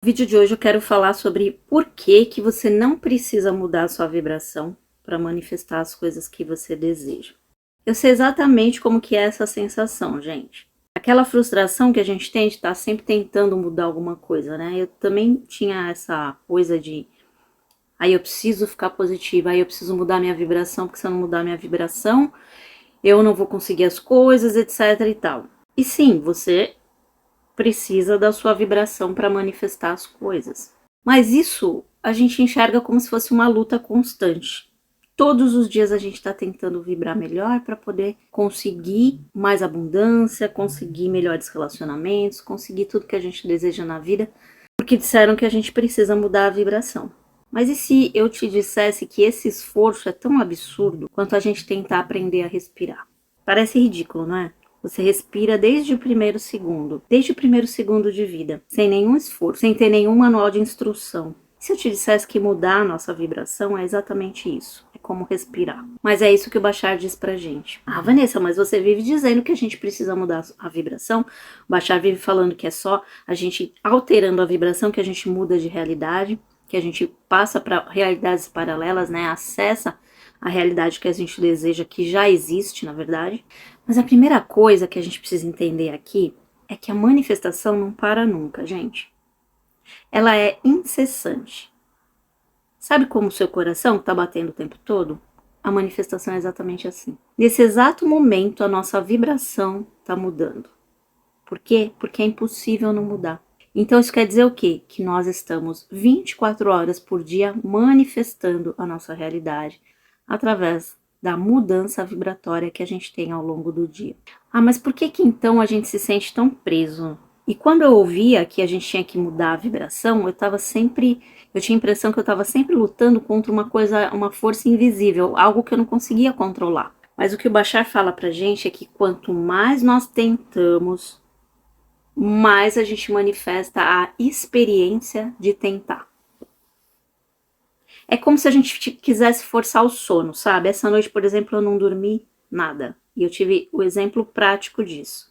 No vídeo de hoje eu quero falar sobre por que você não precisa mudar a sua vibração para manifestar as coisas que você deseja. Eu sei exatamente como que é essa sensação, gente. Aquela frustração que a gente tem de estar sempre tentando mudar alguma coisa, né? Eu também tinha essa coisa de aí eu preciso ficar positiva, aí eu preciso mudar minha vibração, porque se eu não mudar minha vibração, eu não vou conseguir as coisas, etc e tal. E sim, você precisa da sua vibração para manifestar as coisas. Mas isso a gente enxerga como se fosse uma luta constante. Todos os dias a gente está tentando vibrar melhor para poder conseguir mais abundância, conseguir melhores relacionamentos, conseguir tudo que a gente deseja na vida, porque disseram que a gente precisa mudar a vibração. Mas e se eu te dissesse que esse esforço é tão absurdo quanto a gente tentar aprender a respirar? Parece ridículo, não é? Você respira desde o primeiro segundo de vida, sem nenhum esforço, sem ter nenhum manual de instrução. Se eu te dissesse que mudar a nossa vibração é exatamente isso, é como respirar. Mas é isso que o Bashar diz pra gente. Ah, Vanessa, mas você vive dizendo que a gente precisa mudar a vibração. O Bashar vive falando que é só a gente alterando a vibração que a gente muda de realidade, que a gente passa para realidades paralelas, né? Acessa a realidade que a gente deseja, que já existe, na verdade. Mas a primeira coisa que a gente precisa entender aqui é que a manifestação não para nunca, gente. Ela é incessante. Sabe como o seu coração está batendo o tempo todo? A manifestação é exatamente assim. Nesse exato momento, a nossa vibração está mudando. Por quê? Porque é impossível não mudar. Então isso quer dizer o quê? Que nós estamos 24 horas por dia manifestando a nossa realidade através da mudança vibratória que a gente tem ao longo do dia. Ah, mas por que então a gente se sente tão preso? E quando eu ouvia que a gente tinha que mudar a vibração, eu tinha a impressão que eu estava sempre lutando contra uma força invisível, algo que eu não conseguia controlar. Mas o que o Bashar fala pra gente é que quanto mais nós tentamos, mais a gente manifesta a experiência de tentar. É como se a gente quisesse forçar o sono, sabe? Essa noite, por exemplo, eu não dormi nada. E eu tive o exemplo prático disso.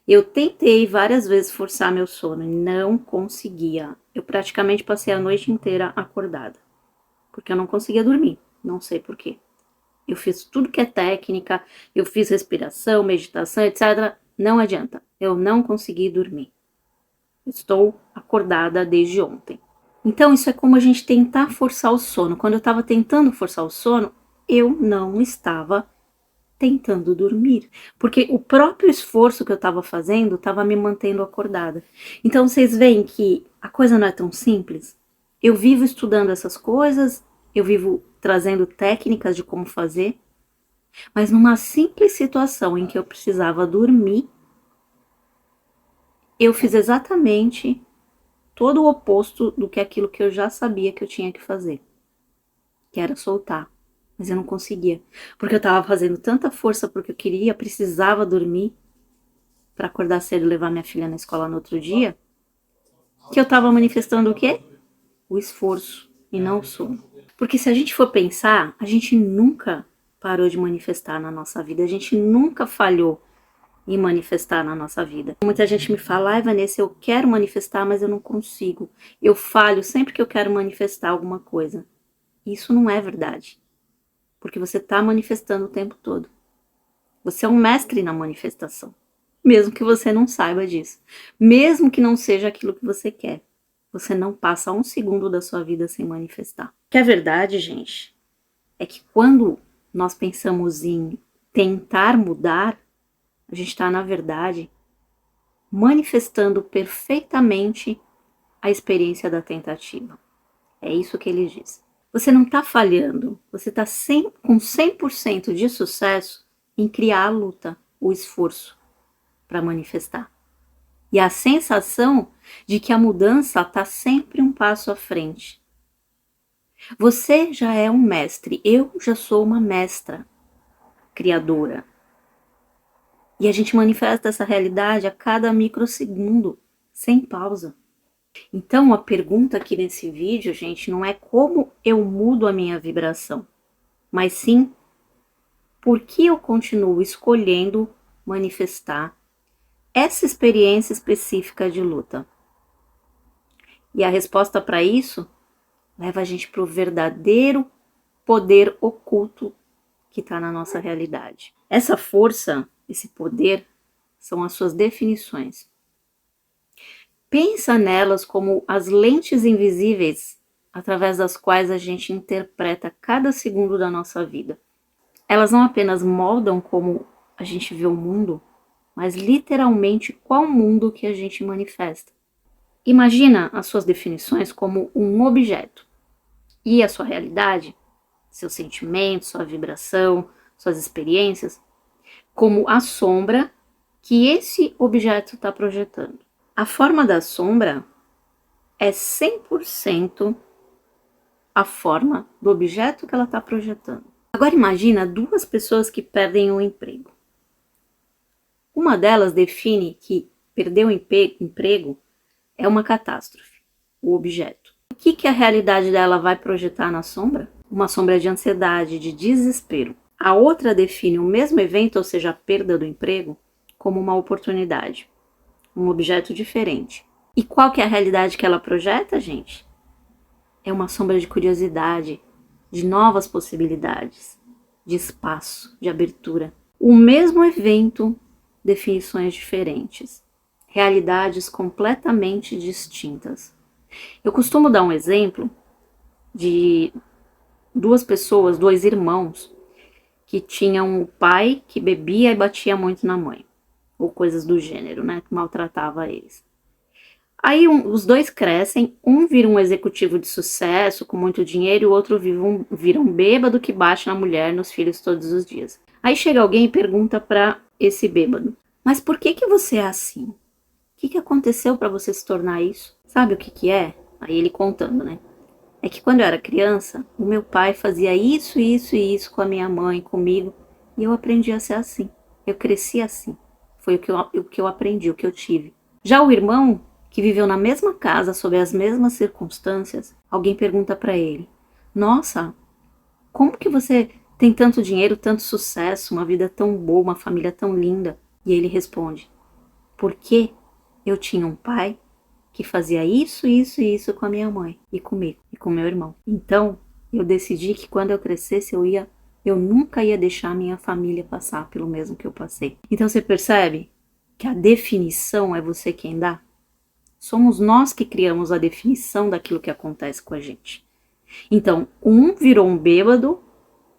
Eu tentei várias vezes forçar meu sono e não conseguia. Eu praticamente passei a noite inteira acordada. Porque eu não conseguia dormir. Não sei por quê. Eu fiz tudo que é técnica, eu fiz respiração, meditação, etc. Não adianta. Eu não consegui dormir. Estou acordada desde ontem. Então, isso é como a gente tentar forçar o sono. Quando eu estava tentando forçar o sono, eu não estava tentando dormir, porque o próprio esforço que eu estava fazendo estava me mantendo acordada. Então, vocês veem que a coisa não é tão simples? Eu vivo estudando essas coisas, eu vivo trazendo técnicas de como fazer, mas numa simples situação em que eu precisava dormir, eu fiz exatamente todo o oposto do que aquilo que eu já sabia que eu tinha que fazer, que era soltar. Mas eu não conseguia, porque eu tava fazendo tanta força porque eu precisava dormir para acordar cedo e levar minha filha na escola no outro dia, que eu tava manifestando o quê? O esforço e não o sono. Porque se a gente for pensar, a gente nunca parou de manifestar na nossa vida, a gente nunca falhou em manifestar na nossa vida. Muita gente me fala, ai Vanessa, eu quero manifestar, mas eu não consigo. Eu falho sempre que eu quero manifestar alguma coisa. Isso não é verdade. Porque você está manifestando o tempo todo. Você é um mestre na manifestação. Mesmo que você não saiba disso. Mesmo que não seja aquilo que você quer. Você não passa um segundo da sua vida sem manifestar. O que é verdade, gente, é que quando nós pensamos em tentar mudar, a gente está, na verdade, manifestando perfeitamente a experiência da tentativa. É isso que ele diz. Você não está falhando, você está com 100% de sucesso em criar a luta, o esforço para manifestar. E a sensação de que a mudança está sempre um passo à frente. Você já é um mestre, eu já sou uma mestra criadora. E a gente manifesta essa realidade a cada microsegundo, sem pausa. Então, a pergunta aqui nesse vídeo, gente, não é como eu mudo a minha vibração, mas sim por que eu continuo escolhendo manifestar essa experiência específica de luta. E a resposta para isso leva a gente para o verdadeiro poder oculto que está na nossa realidade. Essa força, esse poder, são as suas definições. Pensa nelas como as lentes invisíveis através das quais a gente interpreta cada segundo da nossa vida. Elas não apenas moldam como a gente vê o mundo, mas literalmente qual mundo que a gente manifesta. Imagina as suas definições como um objeto e a sua realidade, seus sentimentos, sua vibração, suas experiências, como a sombra que esse objeto está projetando. A forma da sombra é 100% a forma do objeto que ela está projetando. Agora imagina duas pessoas que perdem o emprego. Uma delas define que perder o emprego é uma catástrofe, o objeto. O que a realidade dela vai projetar na sombra? Uma sombra de ansiedade, de desespero. A outra define o mesmo evento, ou seja, a perda do emprego, como uma oportunidade, um objeto diferente. E qual que é a realidade que ela projeta, gente? É uma sombra de curiosidade, de novas possibilidades, de espaço, de abertura. O mesmo evento, definições diferentes, realidades completamente distintas. Eu costumo dar um exemplo de duas pessoas, dois irmãos, que tinham um pai que bebia e batia muito na mãe, ou coisas do gênero, né, que maltratava eles. Aí os dois crescem, um vira um executivo de sucesso, com muito dinheiro, e o outro vira um bêbado que bate na mulher, nos filhos todos os dias. Aí chega alguém e pergunta para esse bêbado, mas por que você é assim? O que aconteceu para você se tornar isso? Sabe o que é? Aí ele contando, né? É que quando eu era criança, o meu pai fazia isso, isso e isso com a minha mãe, comigo, e eu aprendi a ser assim. Eu cresci assim. Foi o que eu aprendi, o que eu tive. Já o irmão, que viveu na mesma casa, sob as mesmas circunstâncias, alguém pergunta para ele, nossa, como que você tem tanto dinheiro, tanto sucesso, uma vida tão boa, uma família tão linda? E ele responde, porque eu tinha um pai que fazia isso, isso e isso com a minha mãe e comigo e com meu irmão. Então, eu decidi que quando eu crescesse eu nunca ia deixar a minha família passar pelo mesmo que eu passei. Então você percebe que a definição é você quem dá? Somos nós que criamos a definição daquilo que acontece com a gente. Então, um virou um bêbado,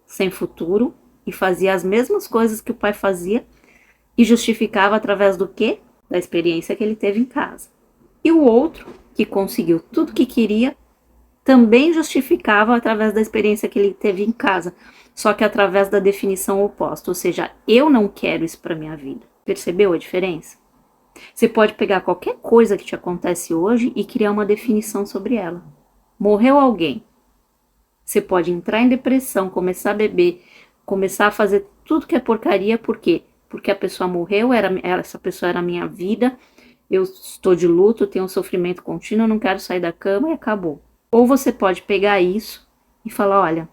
sem futuro, e fazia as mesmas coisas que o pai fazia, e justificava através do quê? Da experiência que ele teve em casa. E o outro, que conseguiu tudo que queria, também justificava através da experiência que ele teve em casa, só que através da definição oposta, ou seja, eu não quero isso para minha vida. Percebeu a diferença? Você pode pegar qualquer coisa que te acontece hoje e criar uma definição sobre ela. Morreu alguém. Você pode entrar em depressão, começar a beber, começar a fazer tudo que é porcaria, por quê? Porque a pessoa morreu, essa pessoa era a minha vida, eu estou de luto, tenho um sofrimento contínuo, não quero sair da cama e acabou. Ou você pode pegar isso e falar, olha,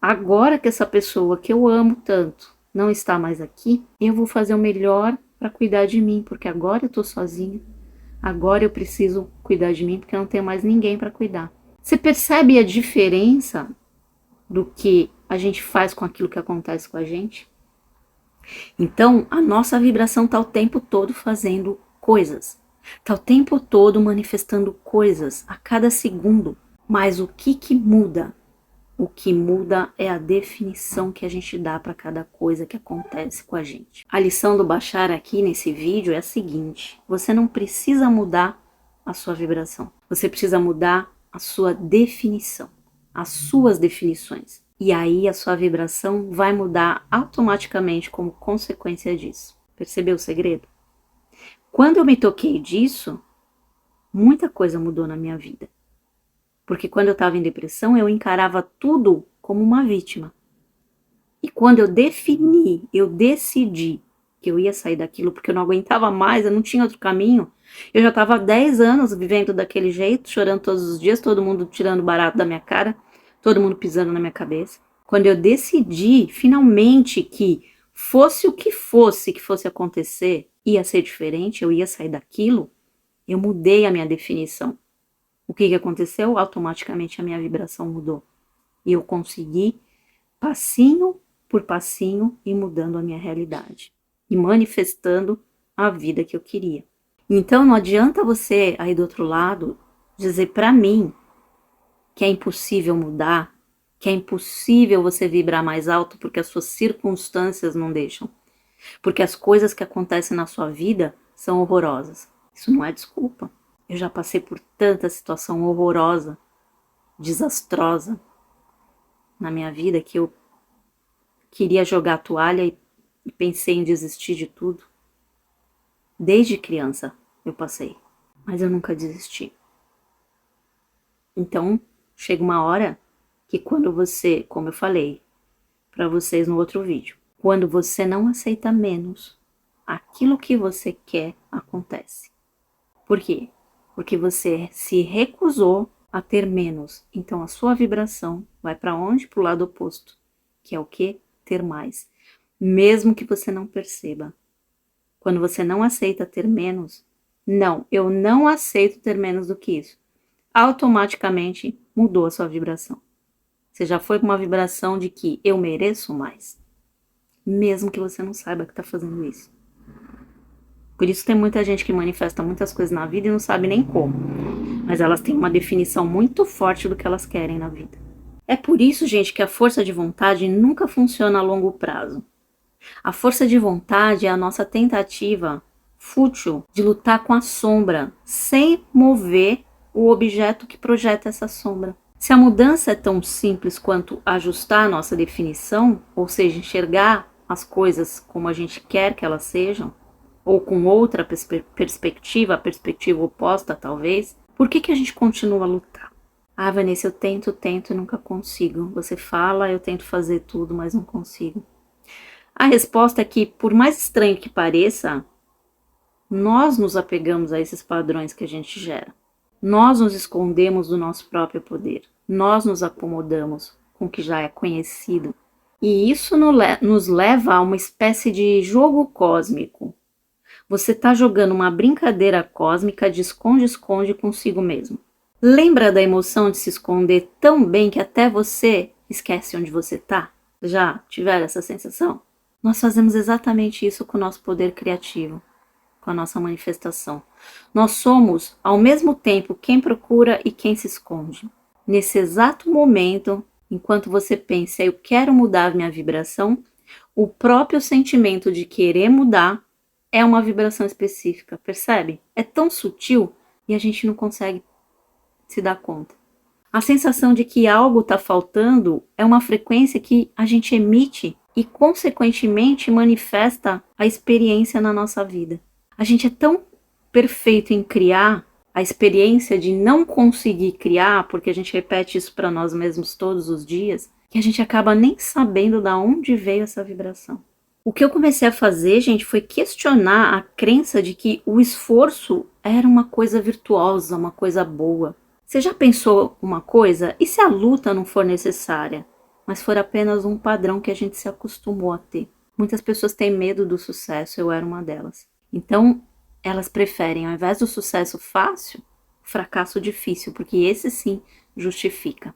agora que essa pessoa que eu amo tanto não está mais aqui, eu vou fazer o melhor para cuidar de mim, porque agora eu estou sozinha, agora eu preciso cuidar de mim, porque eu não tenho mais ninguém para cuidar. Você percebe a diferença do que a gente faz com aquilo que acontece com a gente? Então, a nossa vibração está o tempo todo fazendo coisas, está o tempo todo manifestando coisas, a cada segundo. Mas o que muda? O que muda é a definição que a gente dá para cada coisa que acontece com a gente. A lição do Bashar aqui nesse vídeo é a seguinte: você não precisa mudar a sua vibração, você precisa mudar a sua definição, as suas definições. E aí a sua vibração vai mudar automaticamente como consequência disso. Percebeu o segredo? Quando eu me toquei disso, muita coisa mudou na minha vida. Porque quando eu estava em depressão, eu encarava tudo como uma vítima. E quando eu decidi que eu ia sair daquilo, porque eu não aguentava mais, eu não tinha outro caminho. Eu já estava há 10 anos vivendo daquele jeito, chorando todos os dias, todo mundo tirando barato da minha cara, todo mundo pisando na minha cabeça. Quando eu decidi, finalmente, que fosse o que fosse acontecer, ia ser diferente, eu ia sair daquilo, eu mudei a minha definição. O que aconteceu? Automaticamente a minha vibração mudou. E eu consegui, passinho por passinho, ir mudando a minha realidade. E manifestando a vida que eu queria. Então não adianta você aí do outro lado dizer para mim que é impossível mudar, que é impossível você vibrar mais alto porque as suas circunstâncias não deixam. Porque as coisas que acontecem na sua vida são horrorosas. Isso não é desculpa. Eu já passei por tanta situação horrorosa, desastrosa na minha vida que eu queria jogar a toalha e pensei em desistir de tudo. Desde criança eu passei, mas eu nunca desisti. Então, chega uma hora que quando você, como eu falei para vocês no outro vídeo, quando você não aceita menos, aquilo que você quer acontece. Por quê? Porque você se recusou a ter menos. Então a sua vibração vai para onde? Para o lado oposto, que é o quê? Ter mais. Mesmo que você não perceba. Quando você não aceita ter menos, não, eu não aceito ter menos do que isso. Automaticamente mudou a sua vibração. Você já foi com uma vibração de que eu mereço mais. Mesmo que você não saiba que está fazendo isso. Por isso tem muita gente que manifesta muitas coisas na vida e não sabe nem como. Mas elas têm uma definição muito forte do que elas querem na vida. É por isso, gente, que a força de vontade nunca funciona a longo prazo. A força de vontade é a nossa tentativa fútil de lutar com a sombra, sem mover o objeto que projeta essa sombra. Se a mudança é tão simples quanto ajustar a nossa definição, ou seja, enxergar as coisas como a gente quer que elas sejam, ou com outra perspectiva, a perspectiva oposta talvez, por que a gente continua a lutar? Ah, Vanessa, eu tento e nunca consigo. Você fala, eu tento fazer tudo, mas não consigo. A resposta é que, por mais estranho que pareça, nós nos apegamos a esses padrões que a gente gera. Nós nos escondemos do nosso próprio poder. Nós nos acomodamos com o que já é conhecido. E isso nos leva a uma espécie de jogo cósmico. Você está jogando uma brincadeira cósmica de esconde-esconde consigo mesmo. Lembra da emoção de se esconder tão bem que até você esquece onde você está? Já tiveram essa sensação? Nós fazemos exatamente isso com o nosso poder criativo, com a nossa manifestação. Nós somos, ao mesmo tempo, quem procura e quem se esconde. Nesse exato momento, enquanto você pensa, eu quero mudar minha vibração, o próprio sentimento de querer mudar é uma vibração específica, percebe? É tão sutil e a gente não consegue se dar conta. A sensação de que algo está faltando é uma frequência que a gente emite e, consequentemente, manifesta a experiência na nossa vida. A gente é tão perfeito em criar a experiência de não conseguir criar, porque a gente repete isso para nós mesmos todos os dias, que a gente acaba nem sabendo de onde veio essa vibração. O que eu comecei a fazer, gente, foi questionar a crença de que o esforço era uma coisa virtuosa, uma coisa boa. Você já pensou uma coisa? E se a luta não for necessária, mas for apenas um padrão que a gente se acostumou a ter? Muitas pessoas têm medo do sucesso, eu era uma delas. Então, elas preferem, ao invés do sucesso fácil, o fracasso difícil, porque esse sim justifica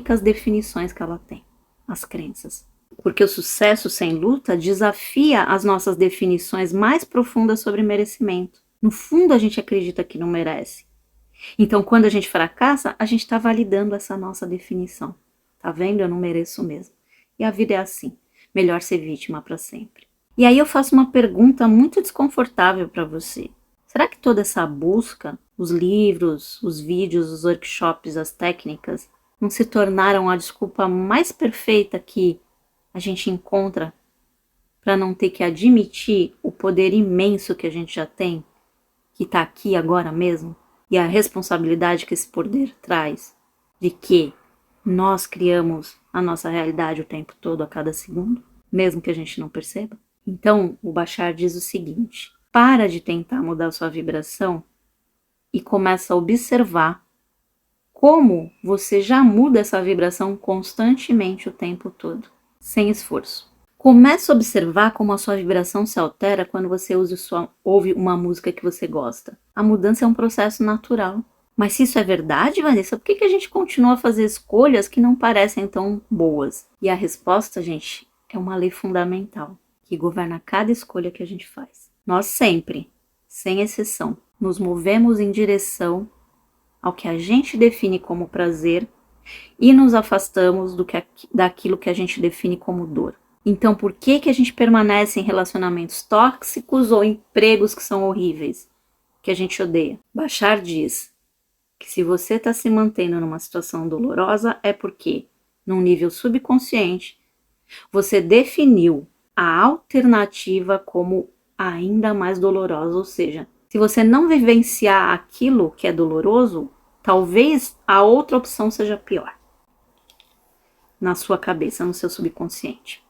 as definições que ela tem, as crenças. Porque o sucesso sem luta desafia as nossas definições mais profundas sobre merecimento. No fundo, a gente acredita que não merece. Então, quando a gente fracassa, a gente está validando essa nossa definição. Tá vendo? Eu não mereço mesmo. E a vida é assim. Melhor ser vítima para sempre. E aí eu faço uma pergunta muito desconfortável para você. Será que toda essa busca, os livros, os vídeos, os workshops, as técnicas, não se tornaram a desculpa mais perfeita que a gente encontra para não ter que admitir o poder imenso que a gente já tem, que está aqui agora mesmo, e a responsabilidade que esse poder traz, de que nós criamos a nossa realidade o tempo todo, a cada segundo, mesmo que a gente não perceba? Então, o Bashar diz o seguinte: para de tentar mudar a sua vibração e começa a observar como você já muda essa vibração constantemente o tempo todo, sem esforço. Comece a observar como a sua vibração se altera quando você ouve uma música que você gosta. A mudança é um processo natural. Mas se isso é verdade, Vanessa, por que a gente continua a fazer escolhas que não parecem tão boas? E a resposta, gente, é uma lei fundamental que governa cada escolha que a gente faz. Nós sempre, sem exceção, nos movemos em direção ao que a gente define como prazer e nos afastamos daquilo que a gente define como dor. Então, por que a gente permanece em relacionamentos tóxicos ou empregos que são horríveis, que a gente odeia? Bashar diz que se você está se mantendo numa situação dolorosa é porque, num nível subconsciente, você definiu a alternativa como ainda mais dolorosa, ou seja, se você não vivenciar aquilo que é doloroso, talvez a outra opção seja pior na sua cabeça, no seu subconsciente.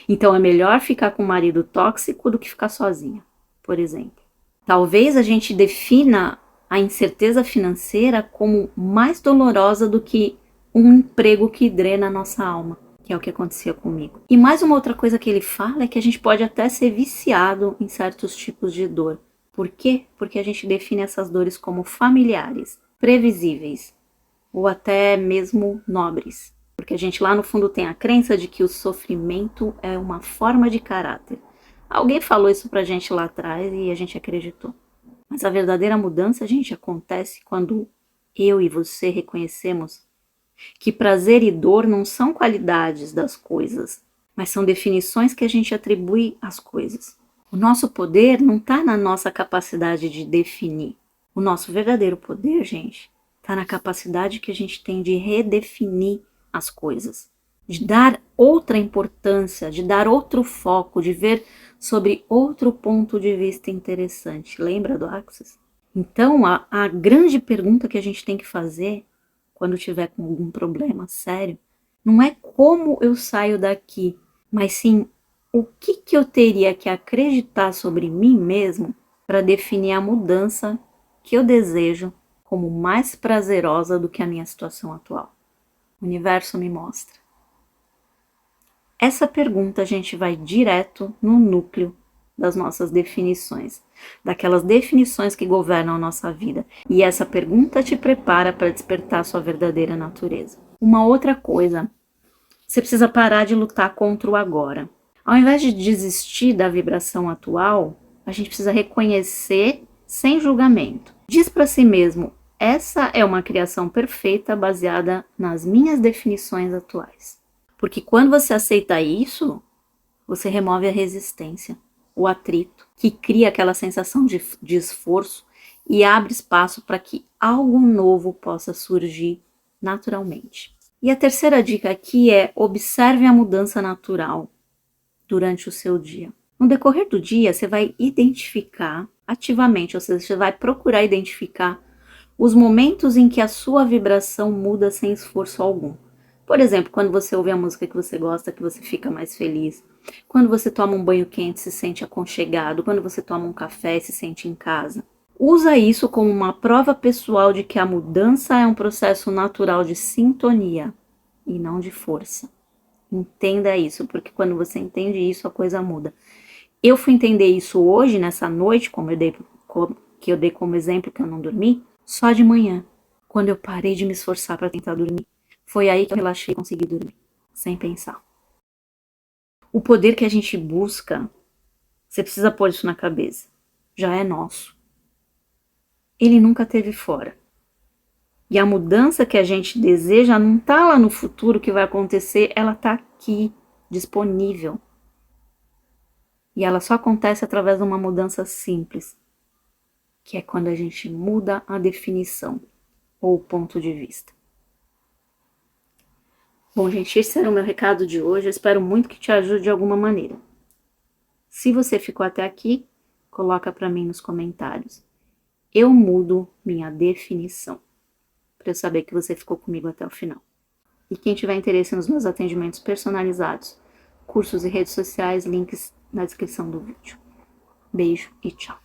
Então é melhor ficar com um marido tóxico do que ficar sozinha, por exemplo. Talvez a gente defina a incerteza financeira como mais dolorosa do que um emprego que drena a nossa alma, que é o que acontecia comigo. E mais uma outra coisa que ele fala é que a gente pode até ser viciado em certos tipos de dor. Por quê? Porque a gente define essas dores como familiares, previsíveis ou até mesmo nobres. Porque a gente lá no fundo tem a crença de que o sofrimento é uma forma de caráter. Alguém falou isso pra gente lá atrás e a gente acreditou. Mas a verdadeira mudança, gente, acontece quando eu e você reconhecemos que prazer e dor não são qualidades das coisas, mas são definições que a gente atribui às coisas. O nosso poder não está na nossa capacidade de definir. O nosso verdadeiro poder, gente, está na capacidade que a gente tem de redefinir as coisas, de dar outra importância, de dar outro foco, de ver sobre outro ponto de vista interessante. Lembra do Axis? Então, a grande pergunta que a gente tem que fazer quando tiver com algum problema sério, não é como eu saio daqui, mas sim o que eu teria que acreditar sobre mim mesmo para definir a mudança que eu desejo como mais prazerosa do que a minha situação atual. O universo me mostra. Essa pergunta a gente vai direto no núcleo das nossas definições, daquelas definições que governam a nossa vida. E essa pergunta te prepara para despertar sua verdadeira natureza. Uma outra coisa, você precisa parar de lutar contra o agora. Ao invés de desistir da vibração atual, a gente precisa reconhecer sem julgamento. Diz para si mesmo, essa é uma criação perfeita baseada nas minhas definições atuais. Porque quando você aceita isso, você remove a resistência, o atrito, que cria aquela sensação de esforço e abre espaço para que algo novo possa surgir naturalmente. E a terceira dica aqui é observe a mudança natural durante o seu dia. No decorrer do dia, você vai identificar ativamente, ou seja, você vai procurar identificar os momentos em que a sua vibração muda sem esforço algum. Por exemplo, quando você ouve a música que você gosta, que você fica mais feliz. Quando você toma um banho quente, se sente aconchegado. Quando você toma um café, se sente em casa. Usa isso como uma prova pessoal de que a mudança é um processo natural de sintonia e não de força. Entenda isso, porque quando você entende isso, a coisa muda. Eu fui entender isso hoje, nessa noite, que eu dei como exemplo que eu não dormi, só de manhã, quando eu parei de me esforçar para tentar dormir. Foi aí que eu relaxei e consegui dormir, sem pensar. O poder que a gente busca, você precisa pôr isso na cabeça, já é nosso. Ele nunca esteve fora. E a mudança que a gente deseja não está lá no futuro que vai acontecer, ela está aqui, disponível. E ela só acontece através de uma mudança simples, que é quando a gente muda a definição ou o ponto de vista. Bom, gente, esse era o meu recado de hoje. Eu espero muito que te ajude de alguma maneira. Se você ficou até aqui, coloca para mim nos comentários. Eu mudo minha definição, para eu saber que você ficou comigo até o final. E quem tiver interesse nos meus atendimentos personalizados, cursos e redes sociais, links na descrição do vídeo. Beijo e tchau.